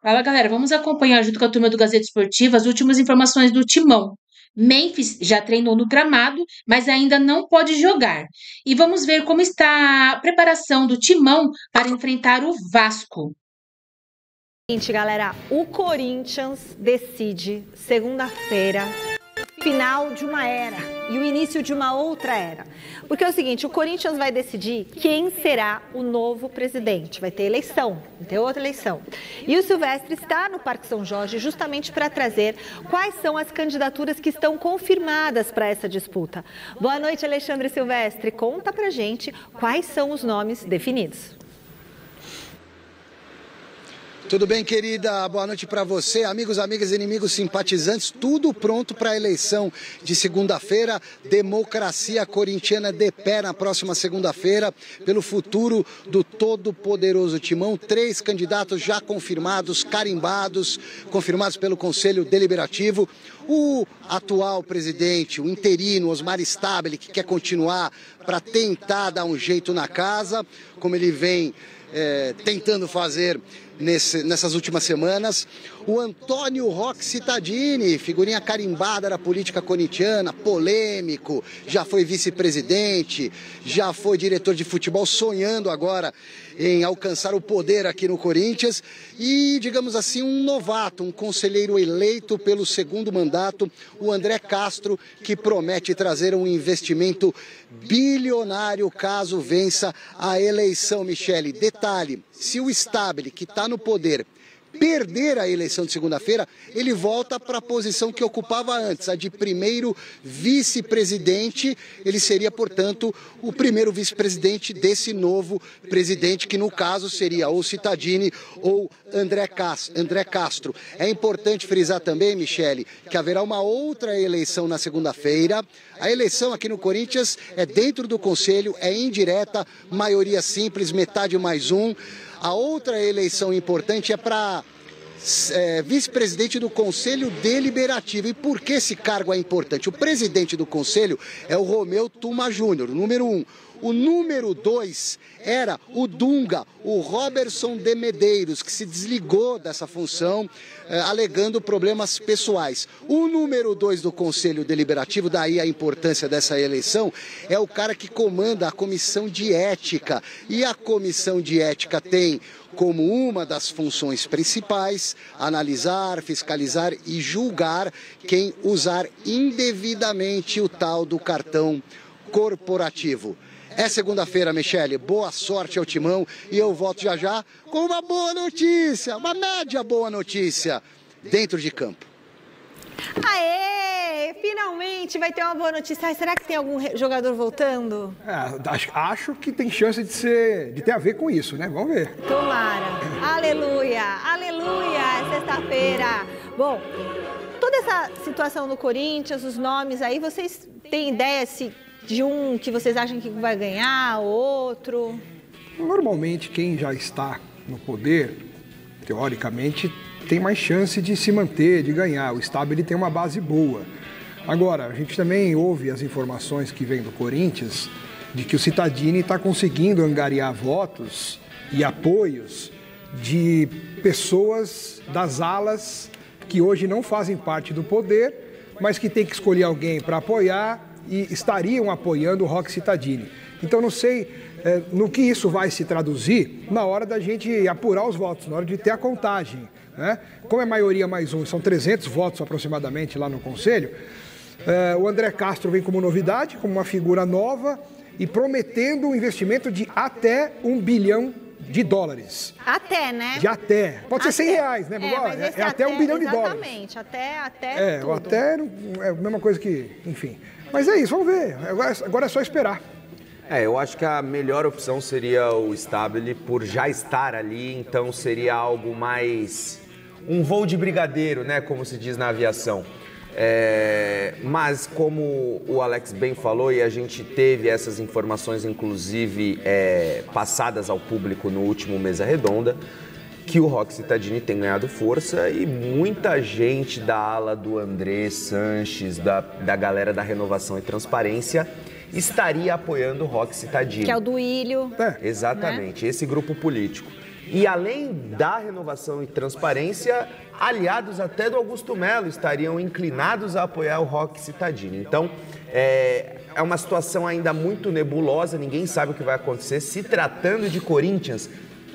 Fala, galera, vamos acompanhar junto com a turma do Gazeta Esportiva as últimas informações do Timão. Memphis já treinou no gramado, mas ainda não pode jogar. E vamos ver como está a preparação do Timão para enfrentar o Vasco. Seguinte, galera, o Corinthians decide segunda-feira final de uma era e o início de uma outra era. Porque é o seguinte, o Corinthians vai decidir quem será o novo presidente. Vai ter eleição, vai ter outra eleição. E o Silvestre está no Parque São Jorge justamente para trazer quais são as candidaturas que estão confirmadas para essa disputa. Boa noite, Alexandre Silvestre. Conta pra gente quais são os nomes definidos. Tudo bem, querida? Boa noite para você, amigos, amigas, inimigos, simpatizantes. Tudo pronto para a eleição de segunda-feira. Democracia corintiana de pé na próxima segunda-feira pelo futuro do todo-poderoso Timão. 3 candidatos já confirmados, carimbados, confirmados pelo Conselho Deliberativo. O atual presidente, o interino, Osmar Stabile, que quer continuar para tentar dar um jeito na casa, como ele vem tentando fazer nessas últimas semanas. O Antônio Roque Cittadini, figurinha carimbada da política corintiana, polêmico, já foi vice-presidente, já foi diretor de futebol, sonhando agora em alcançar o poder aqui no Corinthians. E, digamos assim, um novato, um conselheiro eleito pelo segundo mandato, o André Castro, que promete trazer um investimento bilionário caso vença a eleição, Michele. Detalhe, se o Stabile, que está no poder, perder a eleição de segunda-feira, ele volta para a posição que ocupava antes, a de primeiro vice-presidente. Ele seria, portanto, o primeiro vice-presidente desse novo presidente, que no caso seria ou Cittadini ou André Castro. É importante frisar também, Michele, que haverá uma outra eleição na segunda-feira. A eleição aqui no Corinthians é dentro do Conselho, é indireta, maioria simples, metade mais um. A outra eleição importante é para vice-presidente do Conselho Deliberativo. E por que esse cargo é importante? O presidente do Conselho é o Romeu Tuma Júnior, número 1. O número 2 era o Dunga, o Roberson de Medeiros, que se desligou dessa função, alegando problemas pessoais. O número 2 do Conselho Deliberativo, daí a importância dessa eleição, é o cara que comanda a Comissão de Ética. E a Comissão de Ética tem como uma das funções principais analisar, fiscalizar e julgar quem usar indevidamente o tal do cartão corporativo. É segunda-feira, Michele. Boa sorte ao Timão e eu volto já já com uma boa notícia, uma média boa notícia dentro de campo. Aê! Finalmente vai ter uma boa notícia. Ai, será que tem algum jogador voltando? Acho que tem chance de ter a ver com isso, né? Vamos ver. Tomara. Aleluia! Aleluia! É sexta-feira. Bom, toda essa situação no Corinthians, os nomes aí, vocês têm ideia de um que vocês acham que vai ganhar, outro? Normalmente, quem já está no poder, teoricamente, tem mais chance de se manter, de ganhar. O Stabile tem uma base boa. Agora, a gente também ouve as informações que vêm do Corinthians de que o Cittadini está conseguindo angariar votos e apoios de pessoas das alas que hoje não fazem parte do poder, mas que tem que escolher alguém para apoiar e estariam apoiando o Roque Cittadini. Então, não sei no que isso vai se traduzir na hora da gente apurar os votos, na hora de ter a contagem, né? Como é maioria mais um, são 300 votos aproximadamente lá no Conselho, o André Castro vem como novidade, como uma figura nova e prometendo um investimento de até $1 bilhão. Até, né? De até. Pode ser R$100, né? Mas até $1 bilhão. Exatamente, até tudo. O até é a mesma coisa que, enfim. Mas é isso, vamos ver. Agora é só esperar. Eu acho que a melhor opção seria o Stabile, por já estar ali, então seria algo mais... um voo de brigadeiro, né? Como se diz na aviação. Mas como o Alex bem falou, e a gente teve essas informações, inclusive, passadas ao público no último Mesa Redonda, que o Roque Cittadini tem ganhado força e muita gente da ala do André Sanches, da galera da Renovação e Transparência, estaria apoiando o Roque Cittadini. Que é o do Ilho. Exatamente, né? Esse grupo político. E além da renovação e transparência, aliados até do Augusto Melo estariam inclinados a apoiar o Roque Cittadini. Então, é uma situação ainda muito nebulosa, ninguém sabe o que vai acontecer. Se tratando de Corinthians,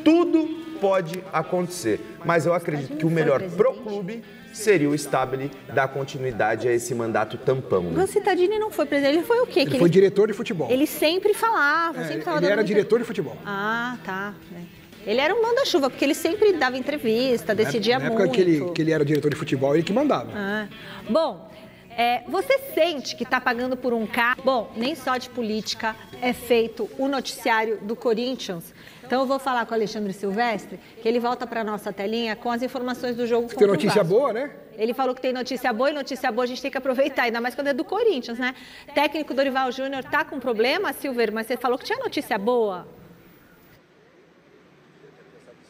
tudo pode acontecer. Mas eu acredito que o melhor pro clube seria o Stabile dar continuidade a esse mandato tampão. O Cittadini não foi presidente, ele foi o quê? Ele foi diretor de futebol. Ele sempre falava, sempre falava. Ele era diretor de futebol. Ah, tá. Ele era um manda-chuva, porque ele sempre dava entrevista, decidia muito. Na época que ele era diretor de futebol, ele que mandava. Bom, você sente que está pagando por um carro? Bom, nem só de política é feito o noticiário do Corinthians. Então eu vou falar com o Alexandre Silvestre, que ele volta para a nossa telinha com as informações do jogo contra o Vasco. Tem notícia boa, né? Ele falou que tem notícia boa, e notícia boa a gente tem que aproveitar, ainda mais quando é do Corinthians, né? Técnico Dorival Júnior tá com problema, Silver, mas você falou que tinha notícia boa.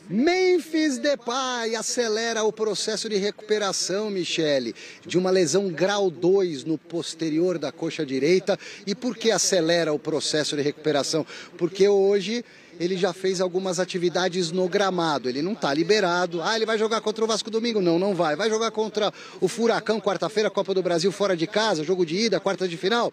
Memphis Depay acelera o processo de recuperação, Michele, de uma lesão grau 2 no posterior da coxa direita. E por que acelera o processo de recuperação? Porque hoje ele já fez algumas atividades no gramado, ele não está liberado. Ele vai jogar contra o Vasco domingo? Não, não vai. Vai jogar contra o Furacão quarta-feira, Copa do Brasil fora de casa, jogo de ida, quarta de final?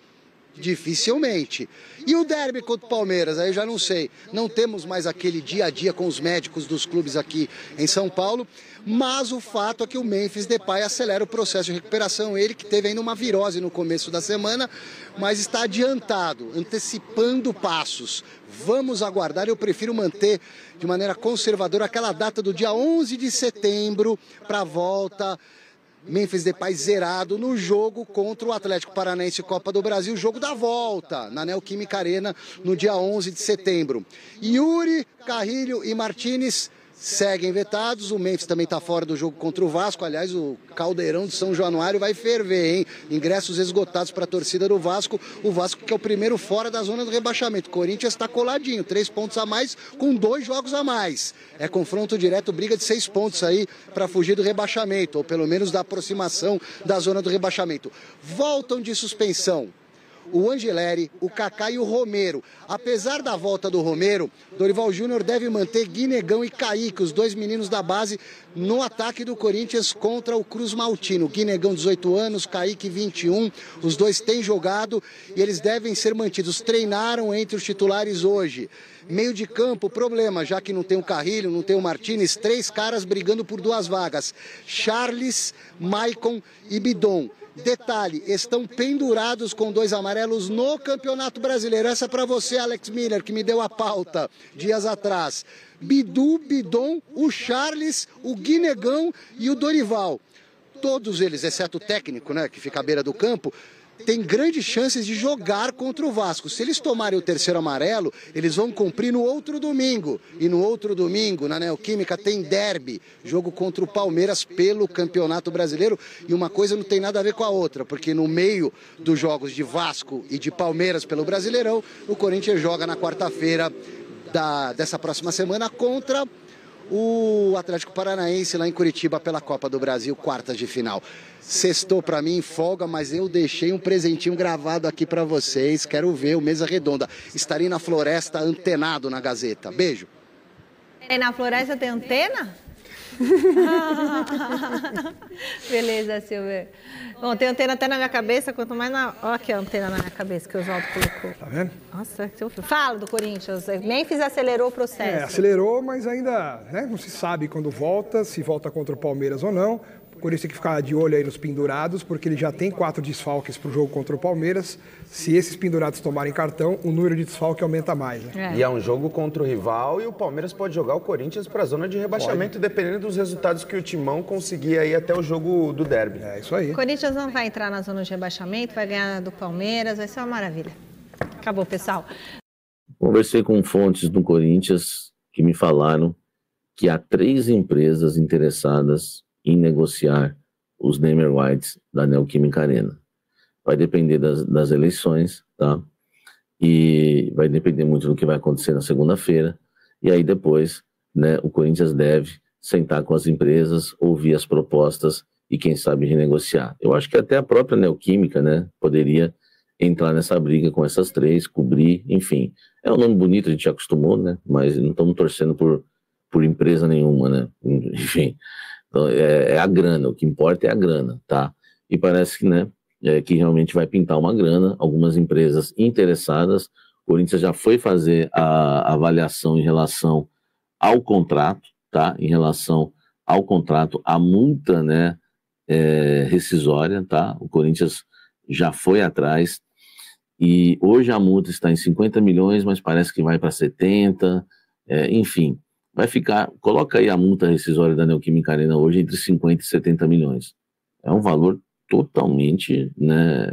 Dificilmente. E o derby contra o Palmeiras? Aí eu já não sei. Não temos mais aquele dia a dia com os médicos dos clubes aqui em São Paulo, mas o fato é que o Memphis Depay acelera o processo de recuperação. Ele que teve ainda uma virose no começo da semana, mas está adiantado, antecipando passos. Vamos aguardar. Eu prefiro manter de maneira conservadora aquela data do dia 11 de setembro para a volta. Memphis Depay zerado no jogo contra o Atlético Paranaense Copa do Brasil, jogo da volta na Neoquímica Arena no dia 11 de setembro. Yuri, Carrilho e Martínez seguem vetados. O Memphis também está fora do jogo contra o Vasco. Aliás, o caldeirão de São Januário vai ferver, hein? Ingressos esgotados para a torcida do Vasco. O Vasco que é o primeiro fora da zona do rebaixamento. O Corinthians está coladinho, 3 pontos a mais com 2 jogos a mais. É confronto direto, briga de 6 pontos aí para fugir do rebaixamento, ou pelo menos da aproximação da zona do rebaixamento. Voltam de suspensão o Angeleri, o Kaká e o Romero. Apesar da volta do Romero, Dorival Júnior deve manter Guinegão e Kaique, os 2 meninos da base, no ataque do Corinthians contra o Cruz Maltino. Guinegão, 18 anos, Kaique, 21. Os dois têm jogado e eles devem ser mantidos. Treinaram entre os titulares hoje. Meio de campo, problema, já que não tem o Carrilho, não tem o Martínez, 3 caras brigando por 2 vagas. Charles, Maicon e Bidon. Detalhe, estão pendurados com 2 amarelos no Campeonato Brasileiro. Essa é para você, Alex Miller, que me deu a pauta dias atrás. Bidu, Bidon, o Charles, o Guinegão e o Dorival. Todos eles, exceto o técnico, né, que fica à beira do campo, tem grandes chances de jogar contra o Vasco. Se eles tomarem o 3º amarelo, eles vão cumprir no outro domingo. E no outro domingo, na Neoquímica, tem derby, jogo contra o Palmeiras pelo Campeonato Brasileiro. E uma coisa não tem nada a ver com a outra, porque no meio dos jogos de Vasco e de Palmeiras pelo Brasileirão, o Corinthians joga na quarta-feira dessa próxima semana contra o Atlético Paranaense lá em Curitiba pela Copa do Brasil, quartas de final. Sextou para mim, folga, mas eu deixei um presentinho gravado aqui para vocês. Quero ver o Mesa Redonda. Estarei na Floresta antenado na Gazeta. Beijo. E na Floresta tem antena? Beleza, Silvio. Bom, tem antena até na minha cabeça, quanto mais na... Olha aqui a antena na minha cabeça que o Oswaldo colocou. Tá vendo? Nossa, fala do Corinthians. Memphis acelerou o processo. Acelerou, mas ainda não se sabe quando volta, se volta contra o Palmeiras ou não. O Corinthians tem que ficar de olho aí nos pendurados, porque ele já tem 4 desfalques para o jogo contra o Palmeiras. Se esses pendurados tomarem cartão, o número de desfalque aumenta mais. Né? E é um jogo contra o rival e o Palmeiras pode jogar o Corinthians para a zona de rebaixamento, dependendo dos resultados que o Timão conseguir aí até o jogo do derby. É isso aí. O Corinthians não vai entrar na zona de rebaixamento, vai ganhar do Palmeiras, vai ser uma maravilha. Acabou, pessoal. Conversei com fontes do Corinthians que me falaram que há 3 empresas interessadas em negociar os name rights da Neoquímica Arena. Vai depender das eleições, tá? E vai depender muito do que vai acontecer na segunda-feira. E aí depois, né, o Corinthians deve sentar com as empresas, ouvir as propostas e quem sabe renegociar. Eu acho que até a própria Neoquímica, né, poderia entrar nessa briga com essas 3, cobrir, enfim. É um nome bonito, a gente já acostumou, né? Mas não estamos torcendo por por empresa nenhuma, né? Enfim, então, é a grana, o que importa é a grana, tá? E parece que, né, que realmente vai pintar uma grana, algumas empresas interessadas, o Corinthians já foi fazer a avaliação em relação ao contrato, tá? Em relação ao contrato, a multa, né, rescisória, tá? O Corinthians já foi atrás, e hoje a multa está em 50 milhões, mas parece que vai para 70, enfim, vai ficar, coloca aí a multa rescisória da Neoquímica Arena hoje entre 50 e 70 milhões. É um valor totalmente, né,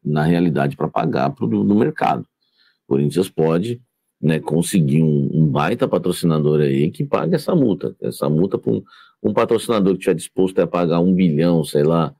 na realidade, para pagar no mercado. O Corinthians pode, né, conseguir um baita patrocinador aí que pague essa multa para um patrocinador que estiver disposto a pagar 1 bilhão, sei lá,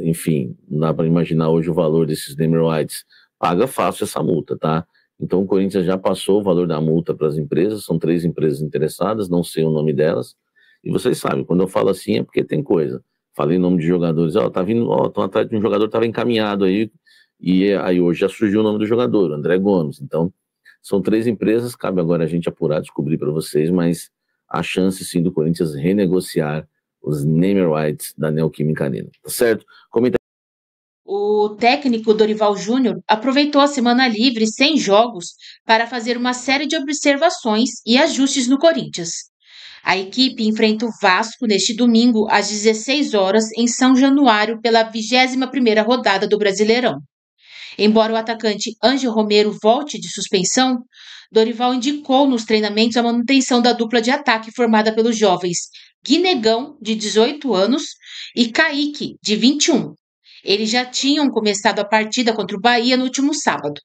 enfim, não dá para imaginar hoje o valor desses name rights, paga fácil essa multa, tá? Então o Corinthians já passou o valor da multa para as empresas, são 3 empresas interessadas, não sei o nome delas, e vocês sabem, quando eu falo assim é porque tem coisa. Falei em nome de jogadores, tá vindo, estão atrás de um jogador que estava encaminhado aí, e aí hoje já surgiu o nome do jogador, André Gomes. Então, são 3 empresas, cabe agora a gente apurar, descobrir para vocês, mas a chance sim do Corinthians renegociar os name rights da Neoquímica Arena, tá certo? O técnico Dorival Júnior aproveitou a semana livre sem jogos para fazer uma série de observações e ajustes no Corinthians. A equipe enfrenta o Vasco neste domingo às 16 horas em São Januário pela 21ª rodada do Brasileirão. Embora o atacante Ângelo Romero volte de suspensão, Dorival indicou nos treinamentos a manutenção da dupla de ataque formada pelos jovens Guinegão, de 18 anos, e Kaique, de 21. Eles já tinham começado a partida contra o Bahia no último sábado.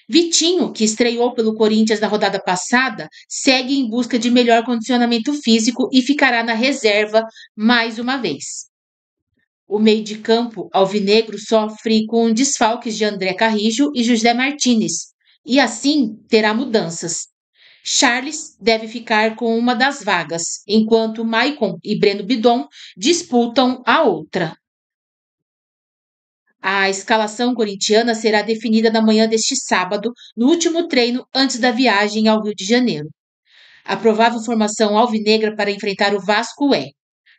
Vitinho, que estreou pelo Corinthians na rodada passada, segue em busca de melhor condicionamento físico e ficará na reserva mais uma vez. O meio de campo alvinegro sofre com desfalques de André Carrijo e José Martínez, e assim terá mudanças. Charles deve ficar com uma das vagas, enquanto Maicon e Breno Bidon disputam a outra. A escalação corintiana será definida na manhã deste sábado, no último treino antes da viagem ao Rio de Janeiro. A provável formação alvinegra para enfrentar o Vasco é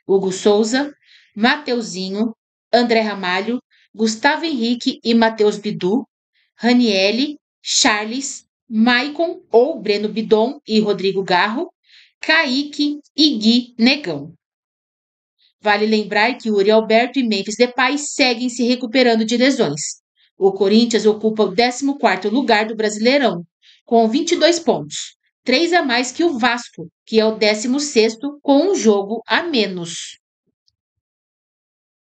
Hugo Souza, Mateuzinho, André Ramalho, Gustavo Henrique e Matheus Bidu, Ranielli, Charles, Maicon ou Breno Bidon e Rodrigo Garro, Kaique e Gui Negão. Vale lembrar que Yuri Alberto e Memphis Depay seguem se recuperando de lesões. O Corinthians ocupa o 14º lugar do Brasileirão, com 22 pontos, 3 a mais que o Vasco, que é o 16º, com um jogo a menos.